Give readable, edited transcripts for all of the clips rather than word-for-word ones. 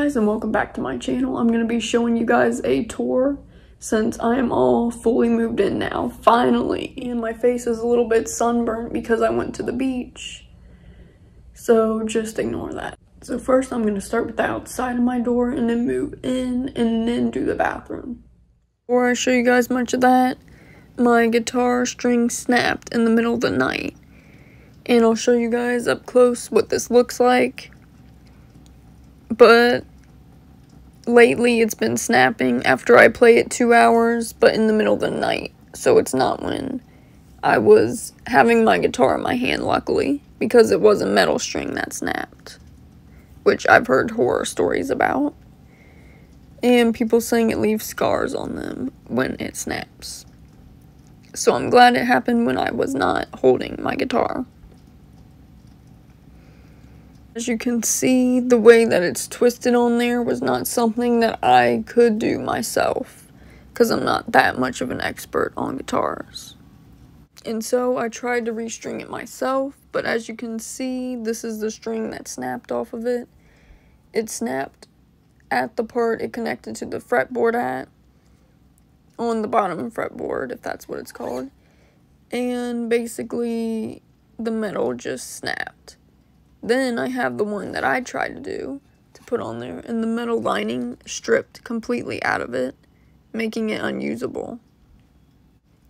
guys, and welcome back to my channel. I'm going to be showing you guys a tour since I am all fully moved in now, finally. And my face is a little bit sunburnt because I went to the beach. So just ignore that. So first I'm going to start with the outside of my door and then move in and then do the bathroom. Before I show you guys much of that, my guitar string snapped in the middle of the night. And I'll show you guys up close what this looks like. But lately it's been snapping after I play it 2 hours, but in the middle of the night. So it's not when I was having my guitar in my hand, luckily, because it was a metal string that snapped, which I've heard horror stories about. And people saying it leaves scars on them when it snaps. So I'm glad it happened when I was not holding my guitar. As you can see, the way that it's twisted on there was not something that I could do myself, because I'm not that much of an expert on guitars. And so I tried to restring it myself, but as you can see, this is the string that snapped off of it. It snapped at the part it connected to the fretboard at, on the bottom fretboard, if that's what it's called. And basically, the metal just snapped. Then I have the one that I tried to do to put on there, and the metal lining stripped completely out of it, making it unusable.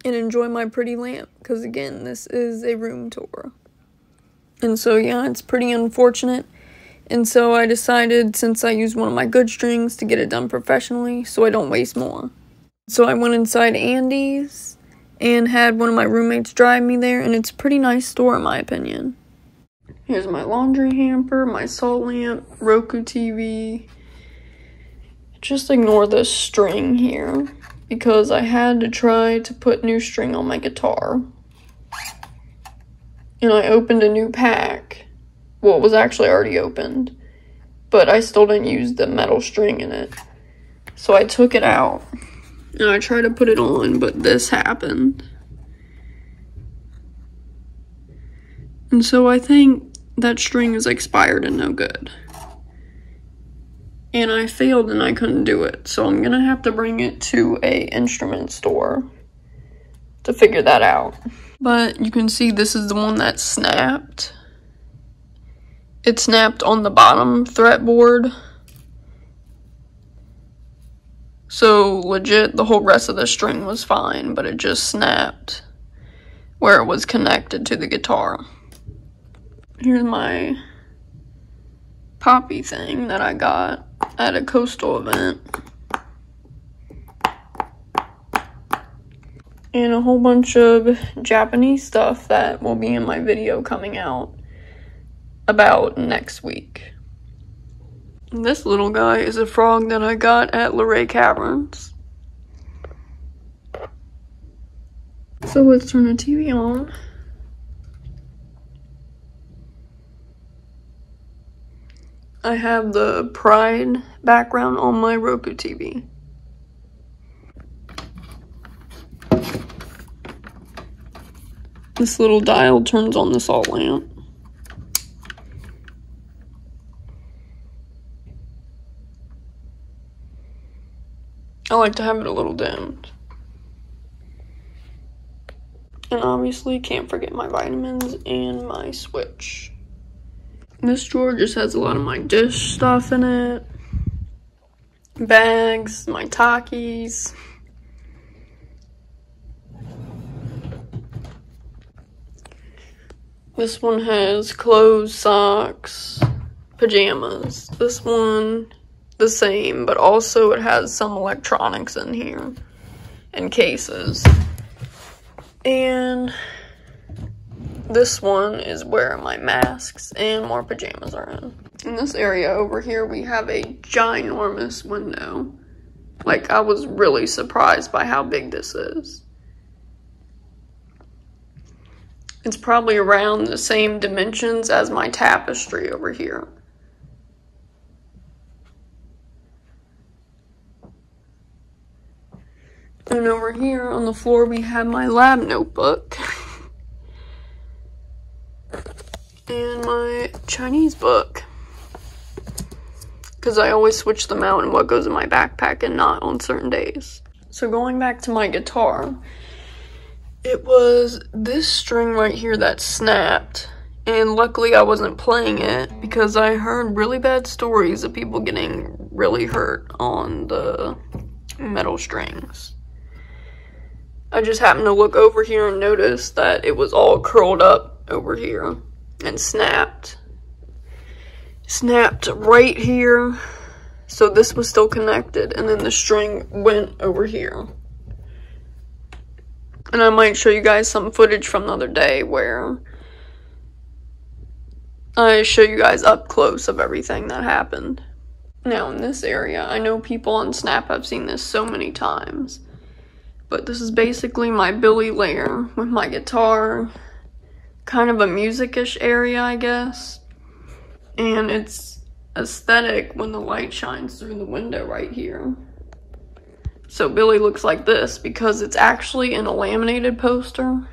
And enjoy my pretty lamp, because again, this is a room tour. And so yeah, it's pretty unfortunate. And so I decided, since I used one of my good strings, to get it done professionally so I don't waste more. So I went inside Andy's and had one of my roommates drive me there, and it's a pretty nice store in my opinion. Here's my laundry hamper, my salt lamp, Roku TV. Just ignore this string here, because I had to try to put new string on my guitar. And I opened a new pack. Well, it was actually already opened, but I still didn't use the metal string in it. So I took it out, and I tried to put it on, but this happened. And so I think that string is expired and no good. And I failed and I couldn't do it. So I'm gonna have to bring it to a instrument store to figure that out. But you can see this is the one that snapped. It snapped on the bottom fretboard. So legit, the whole rest of the string was fine, but it just snapped where it was connected to the guitar. Here's my poppy thing that I got at a coastal event. And a whole bunch of Japanese stuff that will be in my video coming out about next week. This little guy is a frog that I got at Luray Caverns. So let's turn the TV on. I have the Pride background on my Roku TV. This little dial turns on the salt lamp. I like to have it a little dimmed. And obviously can't forget my vitamins and my switch. This drawer just has a lot of my dish stuff in it. Bags, my Takis. This one has clothes, socks, pajamas. This one, the same, but also it has some electronics in here and cases. And this one is where my masks and more pajamas are in. In this area over here, we have a ginormous window. Like, I was really surprised by how big this is. It's probably around the same dimensions as my tapestry over here. And over here on the floor, we have my lab notebook. And my Chinese book. because I always switch them out and what goes in my backpack and not on certain days. So going back to my guitar, it was this string right here that snapped, and luckily I wasn't playing it because I heard really bad stories of people getting really hurt on the metal strings. I just happened to look over here and notice that it was all curled up over here and snapped. Snapped right here, so this was still connected, and then the string went over here. And I might show you guys some footage from the other day where I show you guys up close of everything that happened. Now in this area, I know people on Snap have seen this so many times, but this is basically my billy layer with my guitar, kind of a music-ish area, I guess. And it's aesthetic when the light shines through the window right here. So Billy looks like this because it's actually in a laminated poster.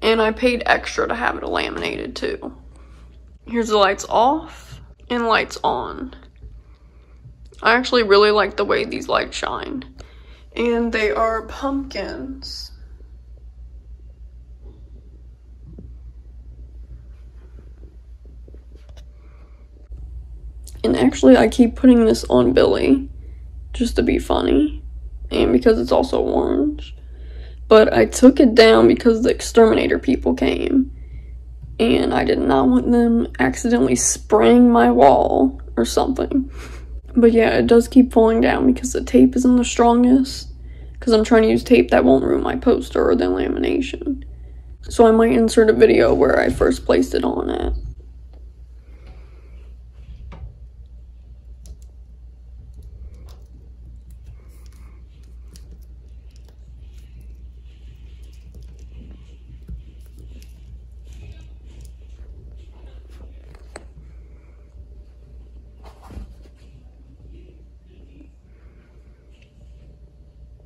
And I paid extra to have it laminated too. Here's the lights off and lights on. I actually really like the way these lights shine. And they are pumpkins. And actually I keep putting this on Billy just to be funny, and because it's also orange. But I took it down because the exterminator people came, and I did not want them accidentally spraying my wall or something. But yeah, it does keep falling down because the tape isn't the strongest, because I'm trying to use tape that won't ruin my poster or the lamination. So I might insert a video where I first placed it on it.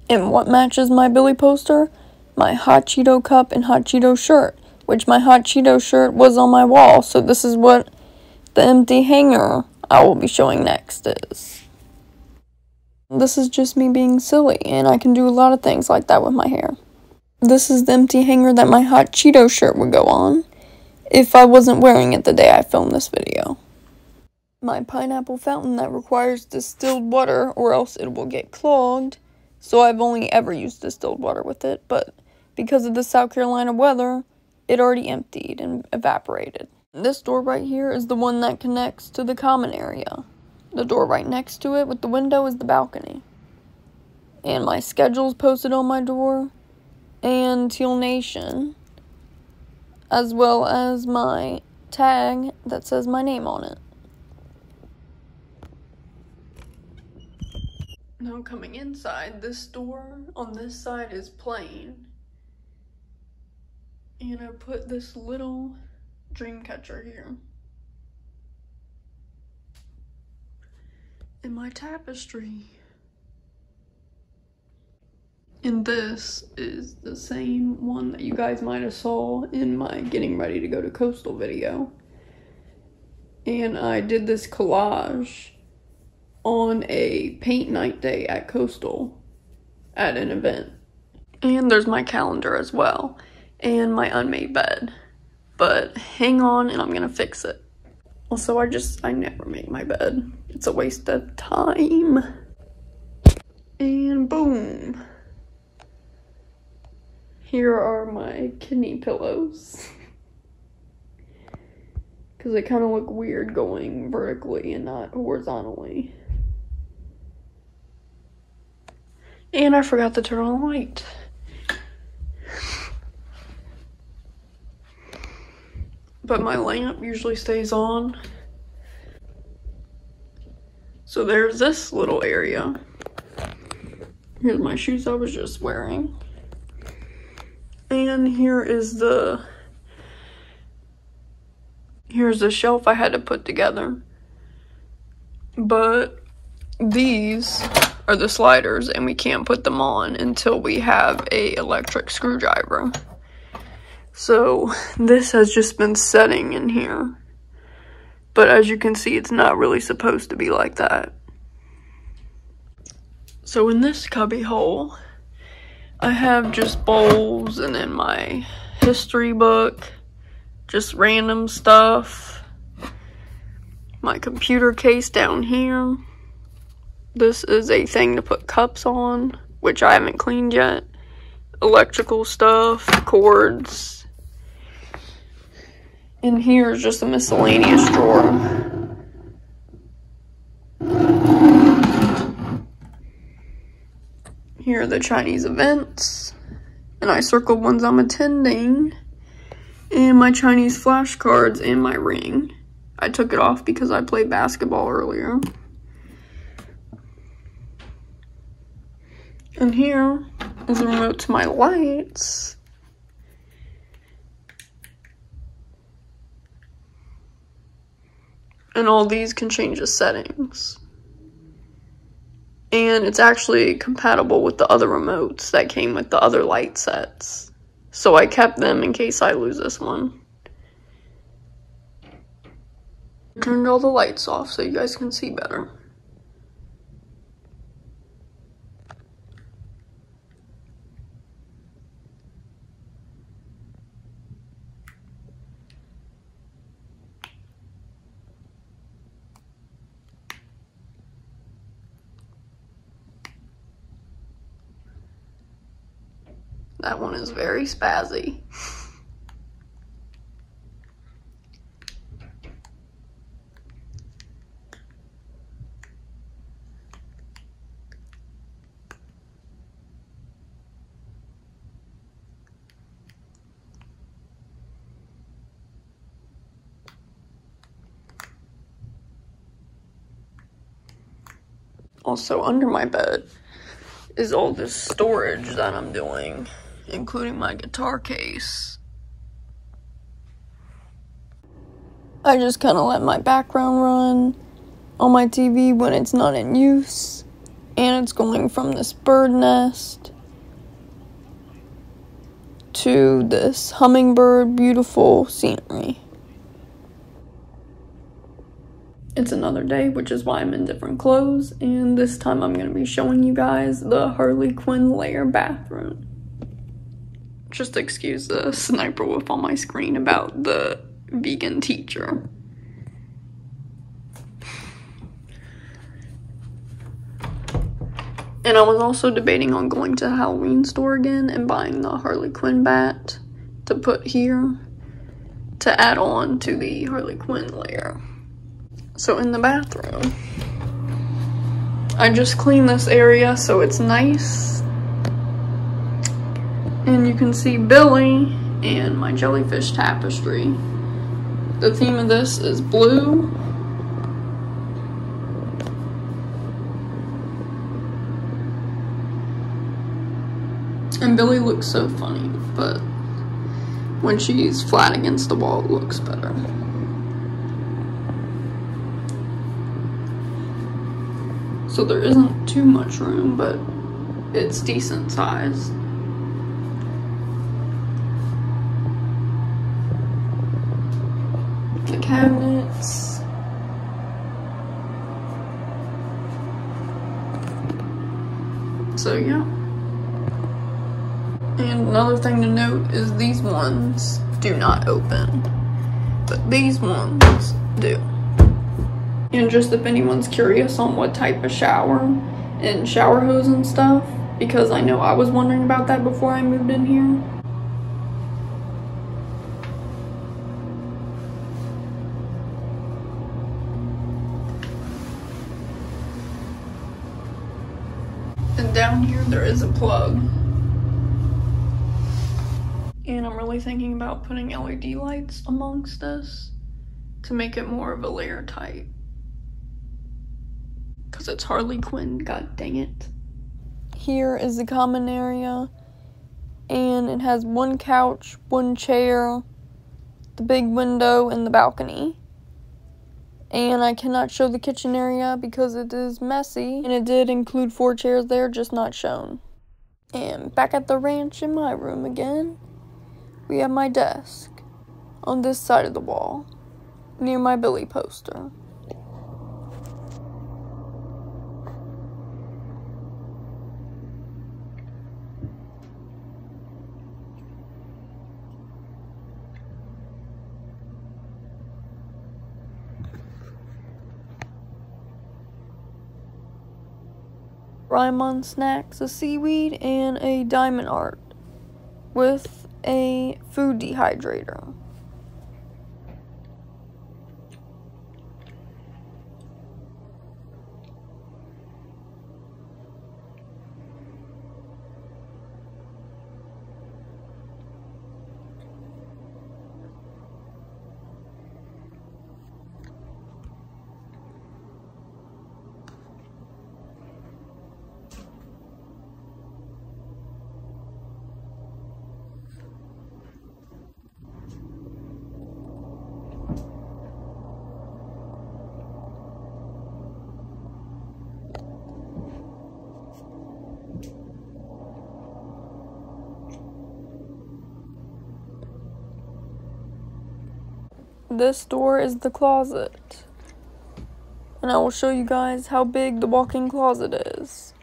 And what matches my Billy poster? My Hot Cheeto cup and Hot Cheeto shirt, which my Hot Cheeto shirt was on my wall, so this is what the empty hanger I will be showing next is. This is just me being silly, and I can do a lot of things like that with my hair. This is the empty hanger that my Hot Cheeto shirt would go on, if I wasn't wearing it the day I filmed this video. My pineapple fountain that requires distilled water, or else it will get clogged. So I've only ever used distilled water with it, but because of the South Carolina weather, it already emptied and evaporated. This door right here is the one that connects to the common area. The door right next to it with the window is the balcony. And my schedule's posted on my door, and Teal Nation, as well as my tag that says my name on it. Now coming inside, this door on this side is plain. And I put this little dream catcher here. And my tapestry. And this is the same one that you guys might have saw in my getting ready to go to Coastal video. And I did this collage on a paint night day at Coastal at an event. And there's my calendar as well, and my unmade bed. But hang on and I'm gonna fix it. Also, I never make my bed. It's a waste of time. And boom. Here are my kidney pillows. Because they kind of look weird going vertically and not horizontally. And I forgot to turn on the light. But my lamp usually stays on. So there's this little area. Here's my shoes I was just wearing. And here's the shelf I had to put together. But these are the sliders, and we can't put them on until we have a electric screwdriver. So this has just been setting in here But as you can see, it's not really supposed to be like that. So in this cubby hole, I have just bowls and then my history book, just random stuff. My computer case down here. This is a thing to put cups on, which I haven't cleaned yet. Electrical stuff, cords. And here's just a miscellaneous drawer. Here are the Chinese events. And I circled ones I'm attending. And my Chinese flashcards and my ring. I took it off because I played basketball earlier. And here is the remote to my lights. And all these can change the settings. And it's actually compatible with the other remotes that came with the other light sets. So I kept them in case I lose this one. I turned all the lights off so you guys can see better. That one is very spazzy. Also, under my bed is all this storage that I'm doing, including my guitar case. I just kind of let my background run on my TV when it's not in use, and it's going from this bird nest to this hummingbird beautiful scenery. It's another day, which is why I'm in different clothes, and this time I'm going to be showing you guys the Harley Quinn lair bathroom. Just excuse the sniper wolf on my screen about the vegan teacher. And I was also debating on going to the Halloween store again and buying the Harley Quinn bat to put here to add on to the Harley Quinn lair. So in the bathroom, I just cleaned this area so it's nice. And you can see Billy and my jellyfish tapestry. The theme of this is blue. And Billy looks so funny, but when she's flat against the wall, it looks better. So there isn't too much room, but it's decent size. The cabinets. So yeah. And another thing to note is these ones do not open, but these ones do. And just if anyone's curious on what type of shower and shower hose and stuff, because I know I was wondering about that before I moved in here. And down here there is a plug. And I'm really thinking about putting LED lights amongst this to make it more of a layer type. Because it's Harley Quinn, god dang it. Here is the common area, and it has one couch, one chair, the big window, and the balcony. And I cannot show the kitchen area because it is messy, and it did include 4 chairs there, just not shown. And back at the ranch in my room again, we have my desk on this side of the wall. near my Billy poster. Rymon snacks, a seaweed, and a diamond art with a food dehydrator. This door is the closet, and I will show you guys how big the walk-in closet is.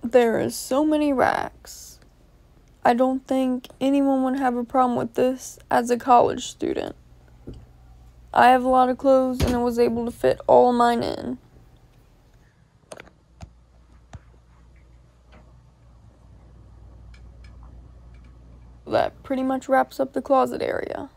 There is so many racks. I don't think anyone would have a problem with this as a college student. I have a lot of clothes and I was able to fit all mine in. That pretty much wraps up the closet area.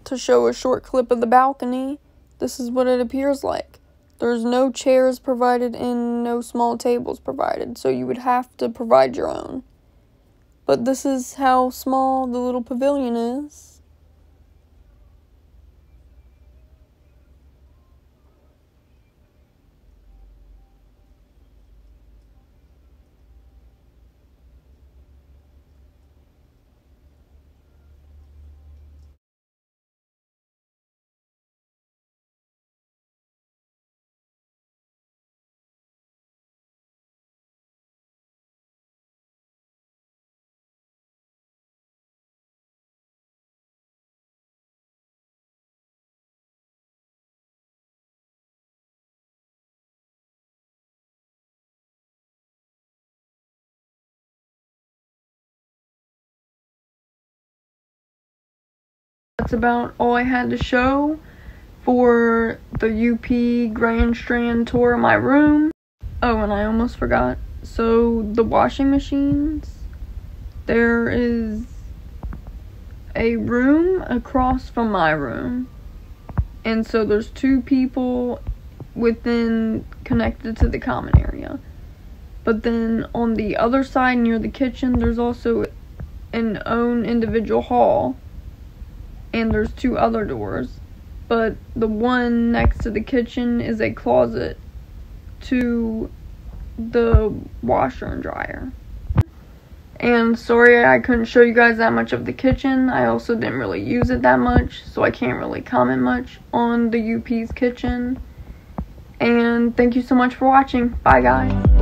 To show a short clip of the balcony, this is what it appears like. There's no chairs provided and no small tables provided, so you would have to provide your own. But this is how small the little pavilion is. That's about all I had to show for the UP Grand Strand tour of my room. Oh, and I almost forgot. So, the washing machines, there is a room across from my room. And so there's 2 people connected to the common area. But then on the other side near the kitchen, there's also an own individual hall. And there's 2 other doors. But the one next to the kitchen is a closet to the washer and dryer. And sorry I couldn't show you guys that much of the kitchen. I also didn't really use it that much, so I can't really comment much on the UP's kitchen. And thank you so much for watching. Bye guys.